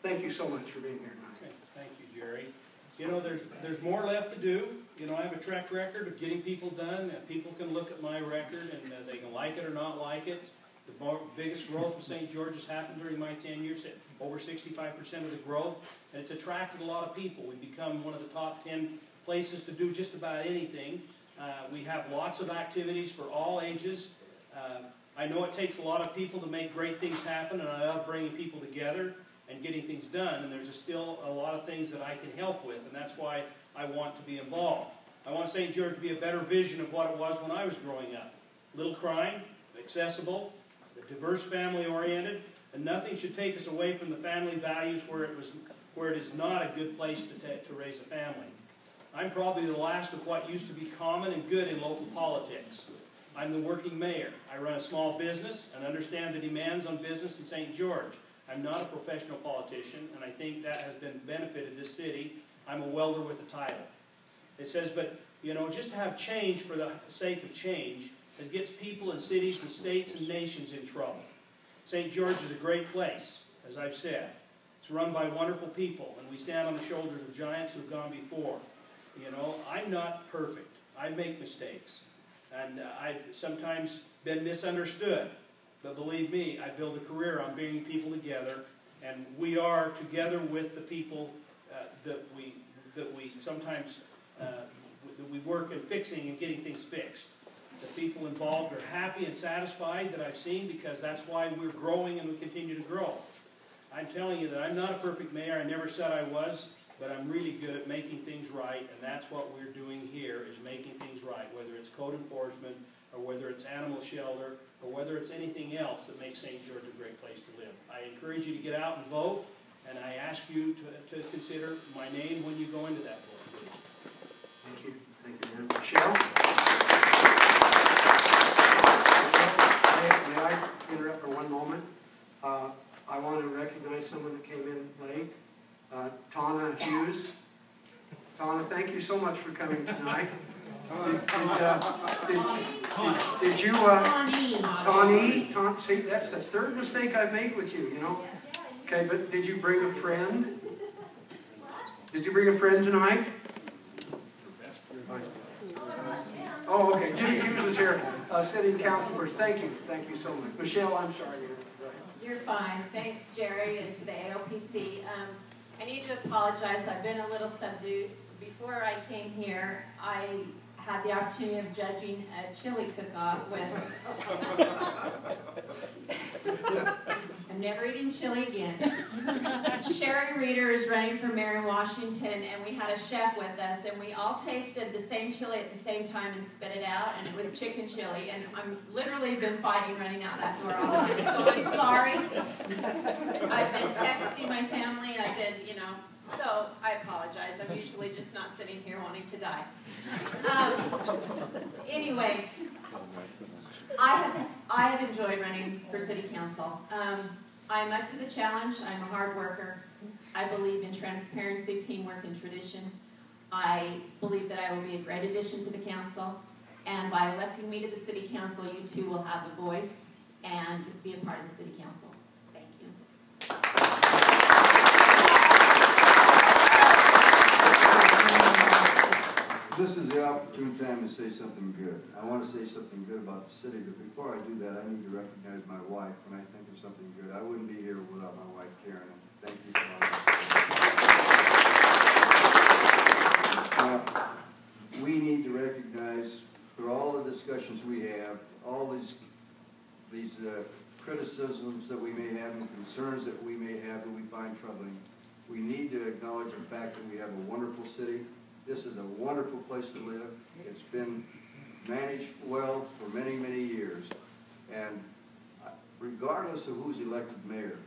thank you so much for being here tonight. Okay, thank you, Jerry. You know, there's more left to do. You know, I have a track record of getting people done. People can look at my record and they can like it or not like it. The biggest growth of St. George has happened during my 10 years, over 65% of the growth, and it's attracted a lot of people. We've become one of the top 10 places to do just about anything. We have lots of activities for all ages. I know it takes a lot of people to make great things happen, and I love bringing people together and getting things done, and there's still a lot of things that I can help with, and that's why I want to be involved. I want St. George to be a better vision of what it was when I was growing up. Little crime, accessible, diverse, family-oriented, and nothing should take us away from the family values where it is not a good place to raise a family. I'm probably the last of what used to be common and good in local politics. I'm the working mayor. I run a small business and understand the demands on business in St. George. I'm not a professional politician, and I think that has benefited this city. I'm a welder with a title. It says, but, you know, just to have change for the sake of change, it gets people and cities and states and nations in trouble. St. George is a great place, as I've said. It's run by wonderful people, and we stand on the shoulders of giants who've gone before. You know, I'm not perfect. I make mistakes, and I've sometimes been misunderstood. But believe me, I built a career on bringing people together, and we are together with the people that we sometimes that we work in fixing and getting things fixed. The people involved are happy and satisfied that I've seen, because that's why we're growing and we continue to grow. I'm telling you that I'm not a perfect mayor. I never said I was, but I'm really good at making things right, and that's what we're doing here, is making things right, whether it's code enforcement, or whether it's animal shelter, or whether it's anything else that makes St. George a great place to live. I encourage you to get out and vote, and I ask you to consider my name when you go into that vote. Thank you. Thank you, Mayor. Michelle? May I interrupt for one moment? I want to recognize someone that came in late. Tana Hughes. Tana, thank you so much for coming tonight. Did you, Tani, see, that's the third mistake I've made with you, you know. Okay, but did you bring a friend? Did you bring a friend tonight? Oh, okay. Jimmy Hughes is here, sitting councilors. Thank you so much. Michelle, I'm sorry. You're fine. Thanks, Jerry, and to the AOPC. I need to apologize. I've been a little subdued. Before I came here, I had the opportunity of judging a chili cook-off with... I'm never eating chili again. Sharon Reeder is running for mayor in Washington, and we had a chef with us, and we all tasted the same chili at the same time and spit it out, and it was chicken chili, and I'm literally been fighting running out that door all day, so I'm sorry. I've been texting my family, I've been, you know, so I apologize. I'm usually just not sitting here wanting to die. Anyway, I have enjoyed running for city council. I'm up to the challenge. I'm a hard worker. I believe in transparency, teamwork, and tradition. I believe that I will be a great addition to the council. And by electing me to the city council, you too will have a voice and be a part of the city council. Thank you. This is the opportune time to say something good. I want to say something good about the city, but before I do that, I need to recognize my wife when I think of something good. I wouldn't be here without my wife, Karen. Thank you for all that. We need to recognize, for all the discussions we have, all these criticisms that we may have and concerns that we may have that we find troubling, we need to acknowledge the fact that we have a wonderful city. This is a wonderful place to live. It's been managed well for many, many years. And regardless of who's elected mayor,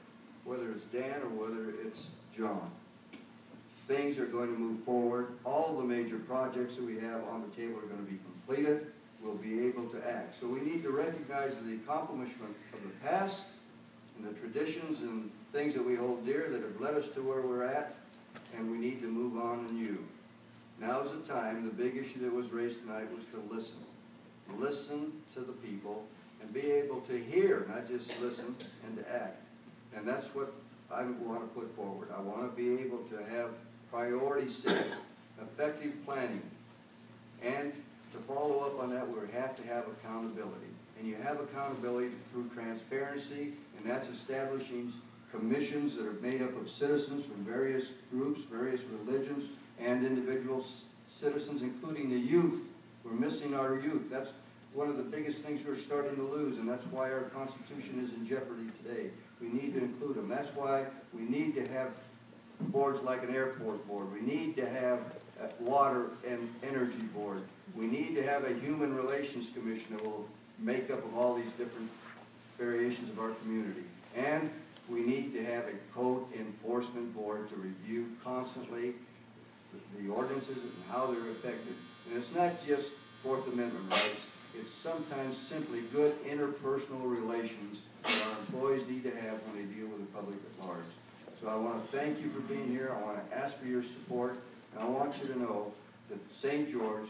whether it's Dan or whether it's John, things are going to move forward. All the major projects that we have on the table are going to be completed. We'll be able to act. So we need to recognize the accomplishment of the past and the traditions and things that we hold dear that have led us to where we're at, and we need to move on anew. Now's the time. The big issue that was raised tonight was to listen. Listen to the people and be able to hear, not just listen, and to act. And that's what I want to put forward. I I want to be able to have priorities set, effective planning, and to follow up on that, we have to have accountability. And you have accountability through transparency, and that's establishing commissions that are made up of citizens from various groups, various religions, and individual citizens, including the youth. We're missing our youth. That's one of the biggest things we're starting to lose, and that's why our Constitution is in jeopardy today. We need to include them. That's why we need to have boards like an airport board. We need to have a water and energy board. We need to have a human relations commission that will make up of all these different variations of our community. And we need to have a code enforcement board to review constantly the ordinances and how they're affected. And it's not just Fourth Amendment rights. It's sometimes simply good interpersonal relations that our employees need to have when they deal with the public at large. So I want to thank you for being here. I want to ask for your support. And I want you to know that St. George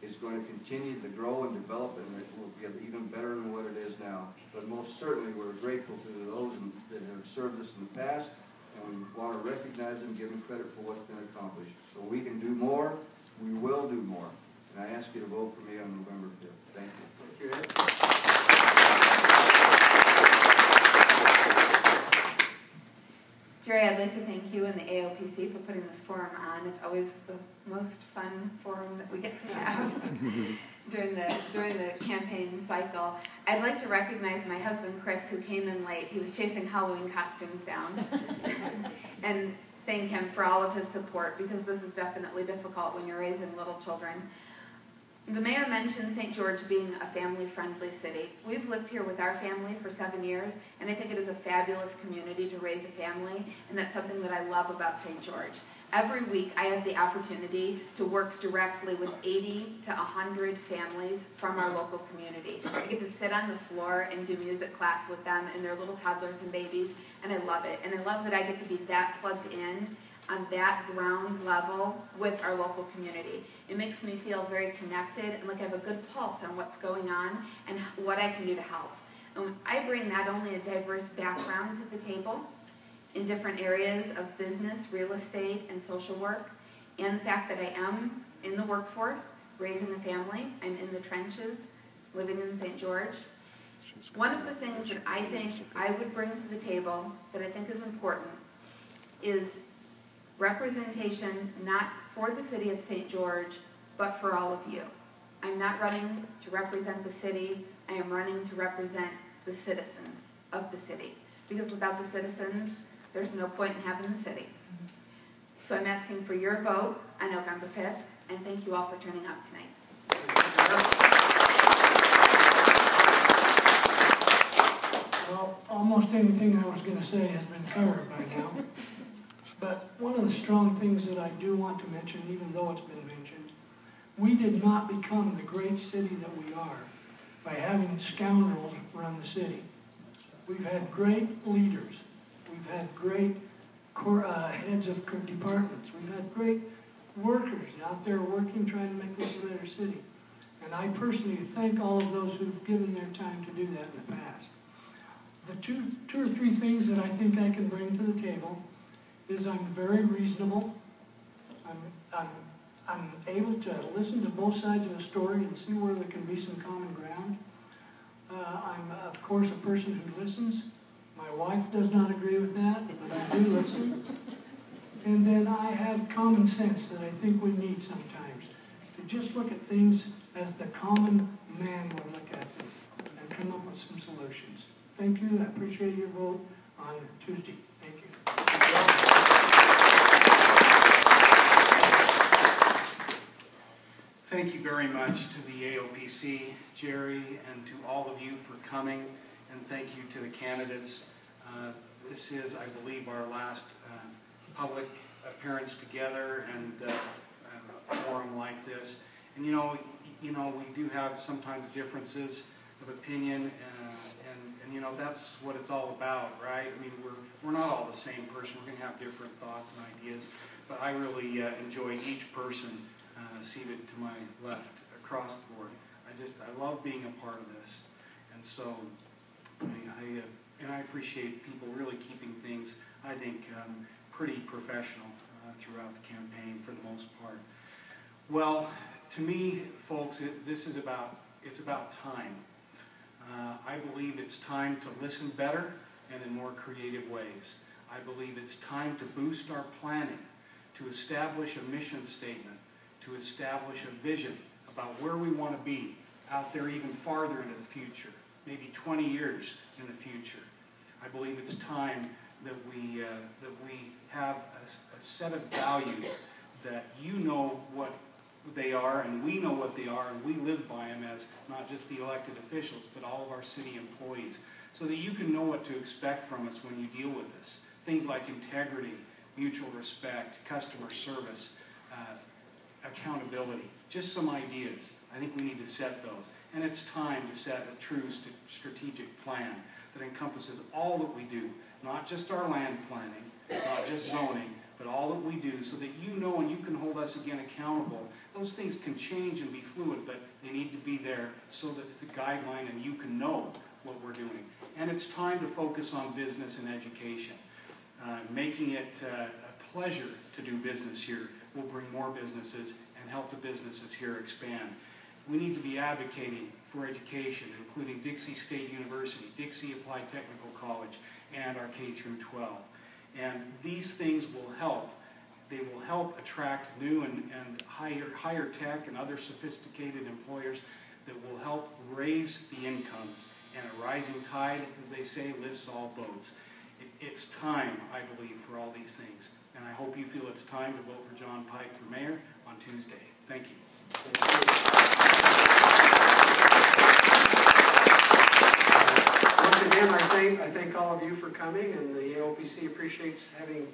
is going to continue to grow and develop, and it will get even better than what it is now. But most certainly we're grateful to those that have served us in the past, and we want to recognize them and give them credit for what's been accomplished. So we can do more, we will do more. And I ask you to vote for me on November 5th. Thank you. Jerry, I'd like to thank you and the AOPC for putting this forum on. It's always the most fun forum that we get to have during the campaign cycle. I'd like to recognize my husband, Chris, who came in late. He was chasing Halloween costumes down. And thank him for all of his support, because this is definitely difficult when you're raising little children. The mayor mentioned St. George being a family-friendly city. We've lived here with our family for 7 years, and I think it is a fabulous community to raise a family, and that's something that I love about St. George. Every week I have the opportunity to work directly with 80 to 100 families from our local community. I get to sit on the floor and do music class with them and their little toddlers and babies, and I love it. And I love that I get to be that plugged in on that ground level with our local community. It makes me feel very connected and like I have a good pulse on what's going on and what I can do to help. And I bring not only a diverse background to the table in different areas of business, real estate, and social work, and the fact that I am in the workforce, raising a family, I'm in the trenches, living in St. George. One of the things that I think I would bring to the table that I think is important is representation, not for the city of St. George, but for all of you. I'm not running to represent the city, I am running to represent the citizens of the city. Because without the citizens, there's no point in having the city. So I'm asking for your vote on November 5th, and thank you all for turning out tonight. Well, almost anything I was going to say has been covered by now. But one of the strong things that I do want to mention, even though it's been mentioned, we did not become the great city that we are by having scoundrels run the city. We've had great leaders. We've had great heads of departments. We've had great workers out there working, trying to make this a better city. And I personally thank all of those who've given their time to do that in the past. The two or three things that I think I can bring to the table is I'm very reasonable. I'm able to listen to both sides of the story and see where there can be some common ground. I'm, of course, a person who listens. My wife does not agree with that, but I do listen. And then I have common sense that I think we need sometimes, to just look at things as the common man would look at them and come up with some solutions. Thank you. I appreciate your vote on Tuesday. Thank you. Thank you very much to the AOPC, Jerry, and to all of you for coming, and thank you to the candidates. This is, I believe, our last public appearance together and a forum like this. And you know, we do have sometimes differences of opinion, and you know, that's what it's all about, right? I mean, we're not all the same person. We're going to have different thoughts and ideas, but I really enjoy each person seated to my left across the board. I love being a part of this, and so I appreciate people really keeping things, I think, pretty professional throughout the campaign for the most part. Well, to me, folks, it's about time. I believe it's time to listen better and in more creative ways. I believe it's time to boost our planning, to establish a mission statement, to establish a vision about where we want to be out there even farther into the future, maybe 20 years in the future. I believe it's time that we have a set of values that you know what they are and we know what they are, and we live by them as not just the elected officials but all of our city employees, so that you can know what to expect from us when you deal with us. Things like integrity, mutual respect, customer service, accountability, just some ideas. I think we need to set those. And it's time to set a true strategic plan that encompasses all that we do, not just our land planning, not just zoning, but all that we do, so that you know and you can hold us again accountable. Those things can change and be fluid, but they need to be there so that it's a guideline and you can know what we're doing. And it's time to focus on business and education. Making it a pleasure to do business here will bring more businesses and help the businesses here expand. We need to be advocating for education, including Dixie State University, Dixie Applied Technical College, and our K through 12. And these things will help. They will help attract new and higher tech and other sophisticated employers that will help raise the incomes. And a rising tide, as they say, lifts all boats. It's time, I believe, for all these things. And I hope you feel it's time to vote for John Pike for mayor on Tuesday. Thank you. Once again, I thank all of you for coming, and the AOPC appreciates having